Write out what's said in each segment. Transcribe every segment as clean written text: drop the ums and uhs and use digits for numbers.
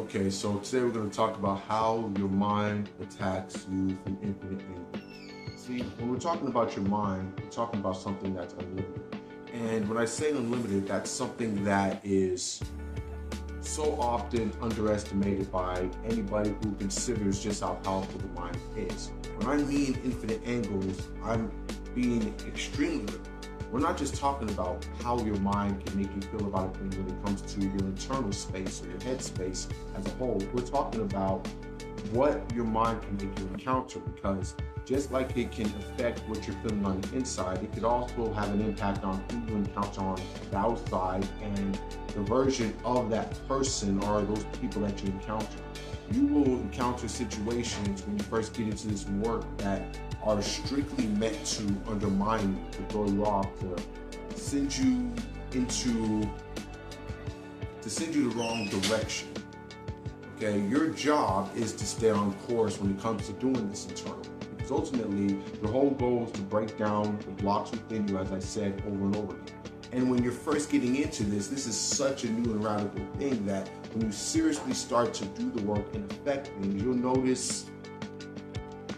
Okay, so today we're going to talk about how your mind attacks you from infinite angles. See, when we're talking about your mind, we're talking about something that's unlimited. And when I say unlimited, that's something that is so often underestimated by anybody who considers just how powerful the mind is. When I mean infinite angles, I'm being extremely literal. We're not just talking about how your mind can make you feel about a thing when it comes to your internal space or your head space as a whole. We're talking about what your mind can make you encounter, because just like it can affect what you're feeling on the inside, it could also have an impact on who you encounter on the outside and the version of that person or those people that you encounter. You will encounter situations when you first get into this work that are strictly meant to undermine you, to throw you off, to send you the wrong direction. Okay, your job is to stay on course when it comes to doing this internally, because ultimately your whole goal is to break down the blocks within you, as I said over and over again. And when you're first getting into this is such a new and radical thing that when you seriously start to do the work and affect things, you'll notice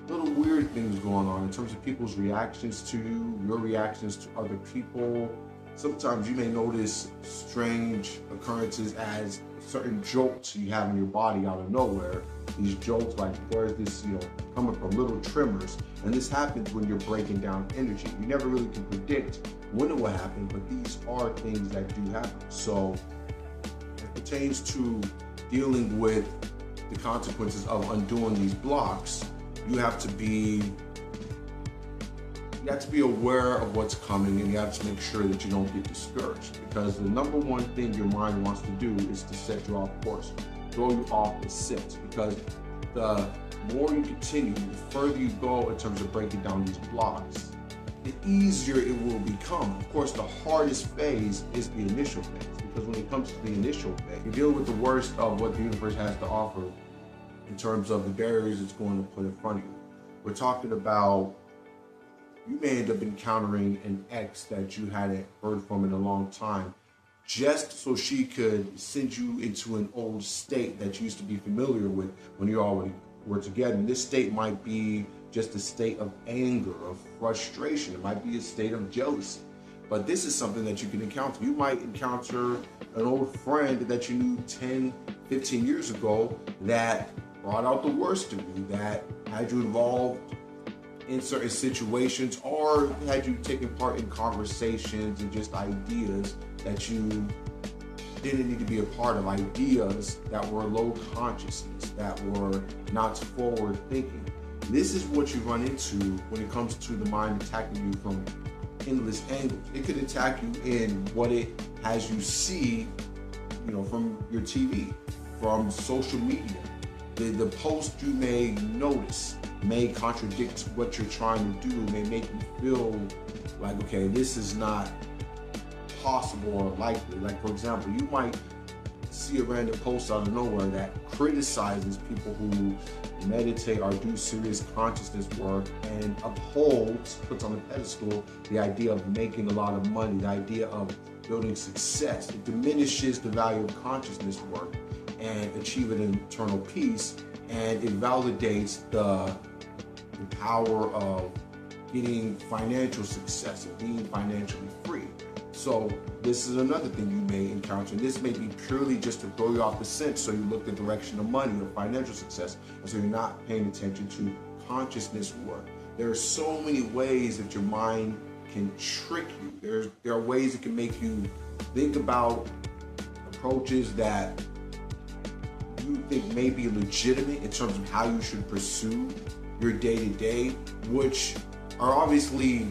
little weird things going on in terms of people's reactions to you, your reactions to other people. Sometimes you may notice strange occurrences as certain jolts you have in your body out of nowhere. These jolts, like where is this, coming from, little tremors. And this happens when you're breaking down energy. You never really can predict when it will happen, but these are things that do happen. So it pertains to dealing with the consequences of undoing these blocks. You have to be aware of what's coming, and you have to make sure that you don't get discouraged, because the number one thing your mind wants to do is to set you off course, throw you off the scent, because the more you continue, the further you go in terms of breaking down these blocks, the easier it will become. Of course, the hardest phase is the initial phase, because when it comes to the initial phase, you deal with the worst of what the universe has to offer in terms of the barriers it's going to put in front of you. We're talking about, you may end up encountering an ex that you hadn't heard from in a long time, just so she could send you into an old state that you used to be familiar with when you already were together. And this state might be just a state of anger, of frustration. It might be a state of jealousy. But this is something that you can encounter. You might encounter an old friend that you knew 10, 15 years ago that brought out the worst of you, that had you involved in certain situations, or had you taken part in conversations and just ideas that you didn't need to be a part of, ideas that were low consciousness, that were not forward thinking. This is what you run into when it comes to the mind attacking you from endless angles. It could attack you in what it has you see, from your TV, from social media. The post you may notice may contradict what you're trying to do, may make you feel like, okay, this is not possible or likely. Like, for example, you might see a random post out of nowhere that criticizes people who meditate or do serious consciousness work and upholds, puts on a pedestal, the idea of making a lot of money, the idea of building success. It diminishes the value of consciousness work and achieving internal peace, and it validates the power of getting financial success, of being financially free. So this is another thing you may encounter. This may be purely just to throw you off the scent, so you look the direction of money or financial success, and so you're not paying attention to consciousness work. There are so many ways that your mind can trick you. There are ways it can make you think about approaches that you think may be legitimate in terms of how you should pursue your day-to-day, which are obviously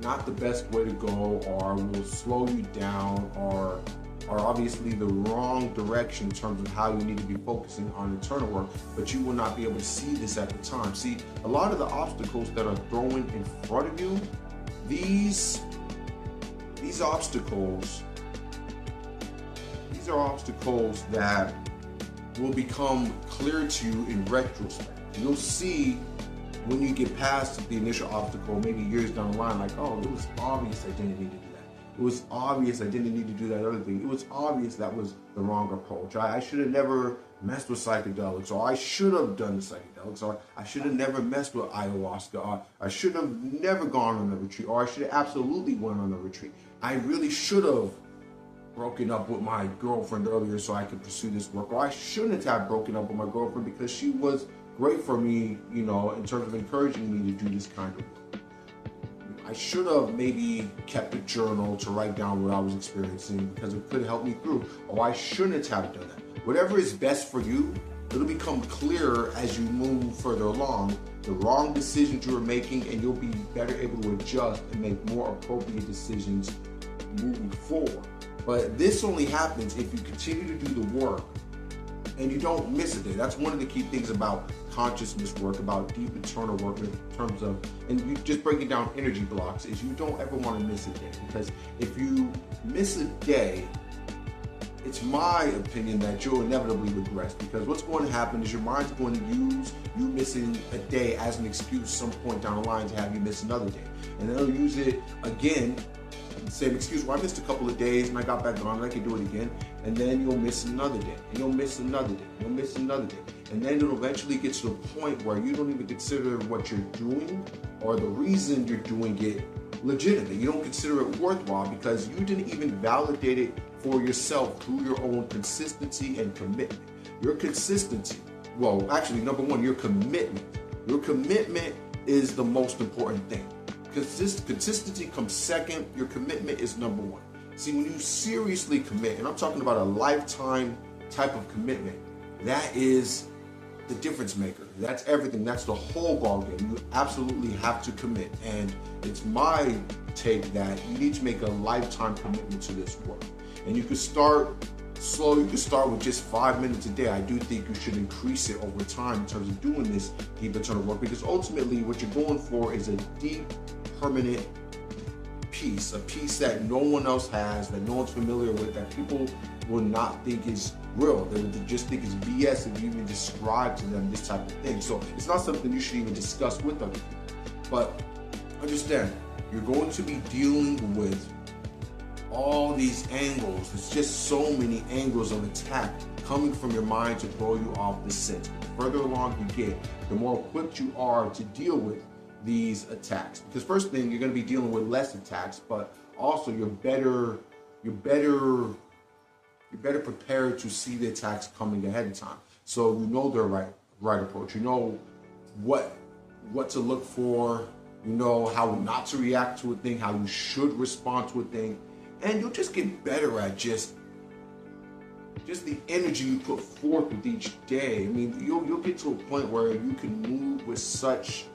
not the best way to go, or will slow you down, or are obviously the wrong direction in terms of how you need to be focusing on internal work, but you will not be able to see this at the time. See, a lot of the obstacles that are thrown in front of you, these obstacles, these are obstacles that will become clear to you in retrospect. You'll see when you get past the initial obstacle, maybe years down the line, like, oh, it was obvious I didn't need to do that. It was obvious I didn't need to do that other thing. It was obvious that was the wrong approach. I should have never messed with psychedelics, or I should have done the psychedelics, or I should have never messed with ayahuasca, or I should have never gone on a retreat, or I should have absolutely went on a retreat. I really should have broken up with my girlfriend earlier so I could pursue this work, or I shouldn't have broken up with my girlfriend because she was great for me, you know, in terms of encouraging me to do this kind of work. I should have maybe kept a journal to write down what I was experiencing because it could help me through, or I shouldn't have done that. Whatever is best for you, it'll become clearer as you move further along, the wrong decisions you are making, and you'll be better able to adjust and make more appropriate decisions moving forward. But this only happens if you continue to do the work and you don't miss a day. That's one of the key things about consciousness work, about deep internal work in terms of, and you just breaking down energy blocks, is you don't ever want to miss a day. Because if you miss a day, it's my opinion that you'll inevitably regress, because what's going to happen is your mind's going to use you missing a day as an excuse some point down the line to have you miss another day. And they'll use it again, same excuse, well, I missed a couple of days and I got back on and I can do it again. And then you'll miss another day, and you'll miss another day, and you'll miss another day. And then it'll eventually get to the point where you don't even consider what you're doing or the reason you're doing it legitimate. You don't consider it worthwhile because you didn't even validate it for yourself through your own consistency and commitment. Your consistency, well, actually, number one, your commitment. Your commitment is the most important thing. Consistency comes second. Your commitment is number one. See, when you seriously commit, and I'm talking about a lifetime type of commitment, that is the difference maker. That's everything. That's the whole ballgame. You absolutely have to commit. And it's my take that you need to make a lifetime commitment to this work. And you can start slow. You can start with just 5 minutes a day. I do think you should increase it over time in terms of doing this deep internal work, because ultimately what you're going for is a deep, permanent peace, a peace that no one else has, that no one's familiar with, that people will not think is real. They would just think it's BS if you even describe to them this type of thing. So it's not something you should even discuss with other people. But understand, you're going to be dealing with all these angles. It's just so many angles of attack coming from your mind to throw you off the scent. The further along you get, the more equipped you are to deal with these attacks. Because first thing, you're going to be dealing with less attacks, but also you're better prepared to see the attacks coming ahead of time. So you know the right approach. You know what to look for. You know how not to react to a thing, how you should respond to a thing, and you'll just get better at just the energy you put forth with each day. I mean, you'll get to a point where you can move with such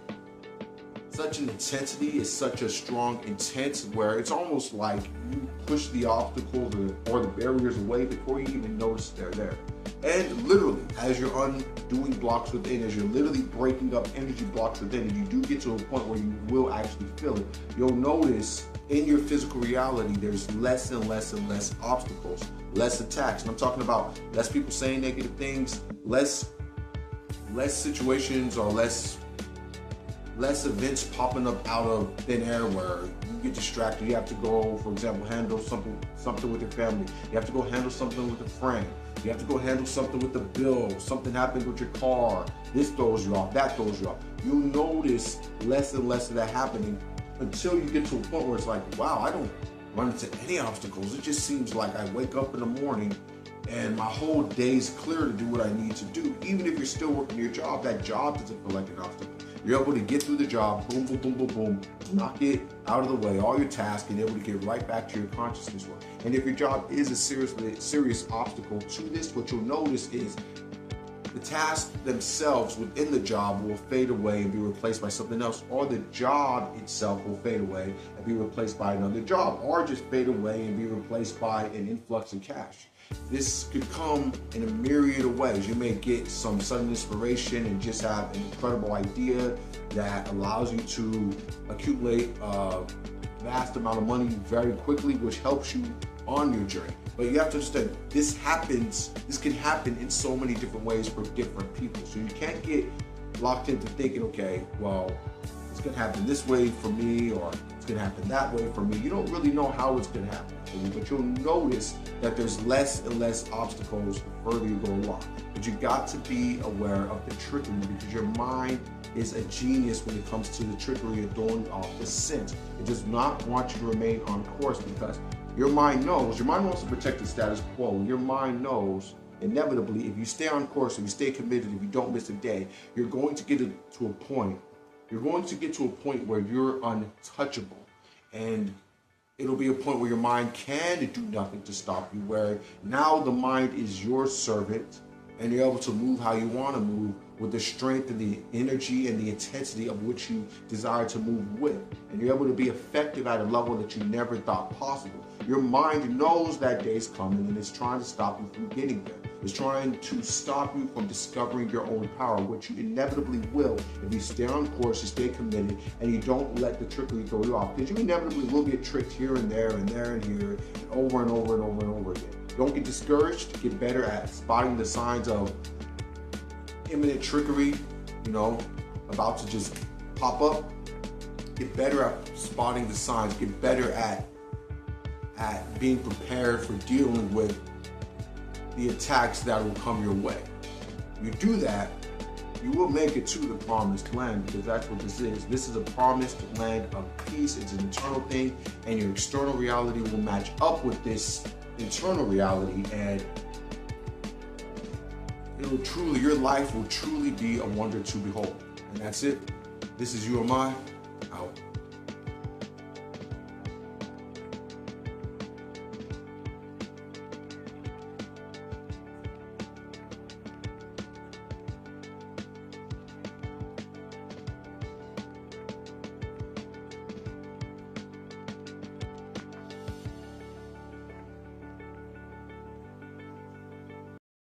an intensity, is such a strong intent, where it's almost like you push the obstacles or the barriers away before you even notice they're there. And literally, as you're undoing blocks within, as you're literally breaking up energy blocks within, and you do get to a point where you will actually feel it, you'll notice in your physical reality there's less and less and less obstacles, less attacks. And I'm talking about less people saying negative things, less situations, or less events popping up out of thin air where you get distracted. You have to go, for example, handle something with your family. You have to go handle something with a friend. You have to go handle something with the bill. Something happened with your car. This throws you off, that throws you off. You'll notice less and less of that happening until you get to a point where it's like, wow, I don't run into any obstacles. It just seems like I wake up in the morning and my whole day's clear to do what I need to do. Even if you're still working your job, that job doesn't feel like an obstacle. You're able to get through the job, boom, boom, boom, boom, boom, knock it out of the way, all your tasks, and able to get right back to your consciousness work. And if your job is a serious obstacle to this, what you'll notice is the tasks themselves within the job will fade away and be replaced by something else, or the job itself will fade away and be replaced by another job, or just fade away and be replaced by an influx of cash. This could come in a myriad of ways. You may get some sudden inspiration and just have an incredible idea that allows you to accumulate a vast amount of money very quickly, which helps you on your journey. But you have to understand, this can happen in so many different ways for different people. So you can't get locked into thinking, okay, well, it's gonna happen this way for me, or it's going to happen that way for me. You don't really know how it's going to happen for you, but you'll notice that there's less and less obstacles the further you go along. But you got to be aware of the trickery, because your mind is a genius when it comes to the trickery of throwing off the scent. It does not want you to remain on course, because your mind wants to protect the status quo. Your mind knows inevitably, if you stay on course, if you stay committed, if you don't miss a day, you're going to get to a point. You're going to get to a point where you're untouchable, and it'll be a point where your mind can do nothing to stop you, where now the mind is your servant, and you're able to move how you want to move, with the strength and the energy and the intensity of which you desire to move with. And you're able to be effective at a level that you never thought possible. Your mind knows that day's coming, and it's trying to stop you from getting there. It's trying to stop you from discovering your own power, which you inevitably will if you stay on course, you stay committed, and you don't let the trickery throw you off. Because you inevitably will get tricked here and there and there and here, and over and over and over and over again. Don't get discouraged. Get better at spotting the signs of imminent trickery, about to just pop up. Get better at spotting the signs. Get better at being prepared for dealing with the attacks that will come your way. You do that, you will make it to the promised land, because that's what this is. This is a promised land of peace. It's an eternal thing, and your external reality will match up with this internal reality, and your life will truly be a wonder to behold. And that's it. This is UMI, out.